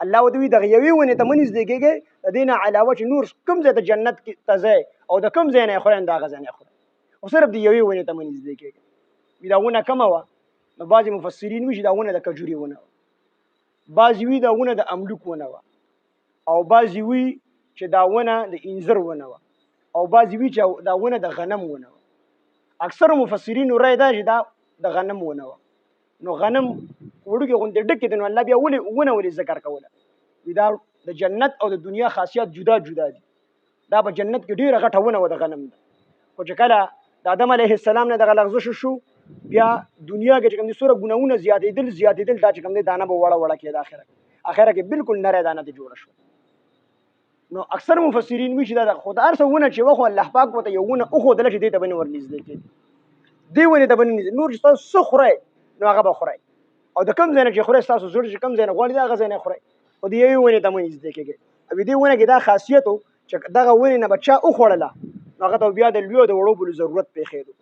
الله ودوی دغه یوې ونې ته مه نږدې کېږئ، د دې نه علاوه چې نور کوم ځای ته جنت ته ځئ او د کوم ځای نه یې خورئ نو د هغه ځای نه یې خورئ، خو صرف د یوې ونې ته مه نږدې کېږئ. وي دا ونه کمه وه، نو بعضې مفسرین وایي چې دا ونه د کجورې ونه وه، بعضې وایي دا ونه د املوک ونه وه، او بعضې وایي چې دا ونه د انځر ونه وه، او بعضې وایي چې دا ونه د غنم ونه وه. اکثرو مفسرینو رایې دا چې دا د غنم ونه وه. نو غنم وړوکې غوندې ډکې دي، نو الله بیا ونه ولې ذکر کوله؟ وي دا د جنت او د دنیا خاصیت جدا جدا دي. دا په جنت کې ډېره غټه ونه وه د غنم ده، خو چې کله د آدم علیه السلام نه دغه لغزش شو، بیا دنیا کې چې کوم دي څومره ګناهونه زیاتېدل دا چې کوم دی دانه به وړه کېده، اخره کې بالکل نری دانه دې جوړه شوه. نو اکثر مفسرین وایي چې دا خو د هر څه ونه چې وه، خو الله پاک ورته یو ونه وښودله چې دې ته به نه ورنږدې کېږي، دې ونې ته به نه نږدې، نور چې تاسو څه خورئ نو هغه به خورئ، او د کوم ځای نه چې خورئ ستاسو زړه چې کوم ځای نه غواړي د هغه ځای نه خورئ، خو د یوې ونې ته مه نږدې کېږئ. او دې ونه کې دا خاصیت و چې دغه ونې نه به چا وخوړله نو هغه ته بیا د لویو د وړو بلو ضرورت پېښېدو.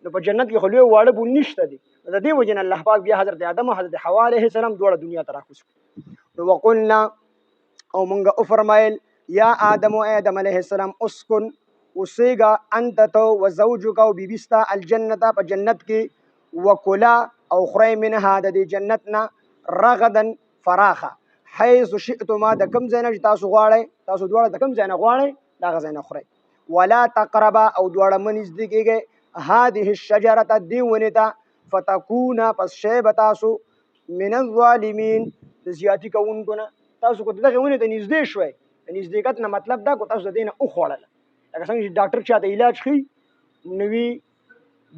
نو په جنت کې خو لوی واړه بو نشته دي، نو د دې وجې نه الله پاک بیا حضرت آدم او حضرت حوا علیه السلام دواړه دنیا ته راکوز کړو. نو وقلنا او مونږ وفرمایل یا آدم و آدم علیه السلام اسکن اوسېږه انت تو و زوجک او بیبي ستا الجنته په جنت کې، وکلا او خورئ منها د دې جنت نه رغدا فراخه حیث شئتما د کوم ځای نه چې تاسو غواړئ، تاسو دواړه د کوم ځای نه غواړئ د هغه ځای نه خورئ. ولا تقربا او دواړه مه نږدې کېږئ هذه الشجرة دې ونې ته، فتکونا پس شی به تاسو من الظالمین د زیاتي کوونکو نه. تاسو که دغې ونې ته نږدې شوئ، د نږدېکت نه مطلب دا که تاسو د دې نه وخوړله، لکه څنګه چې ډاکټر چاته علاج ښي نو وي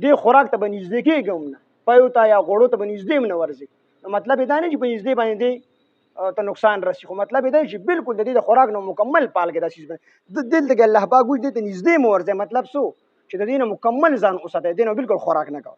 دې خوراک ته به نږدې کېږي هم نه، پیو ته یا غوړو ته به نږدې هم نه ورځي، نو مطلب یې دا نه چې په نږدې باندې دې ته نقصان رسي، خو مطلب یې دا چې بالکل د دې د خوراک نه مکمل پال کې دا چیز دلته کې الله پاک وایي دې ته نږدې مه ورځئ، مطلب څه چې د دې نه مکمل ځان وساتئ، دې نه بالکل خوراک نه کوئ.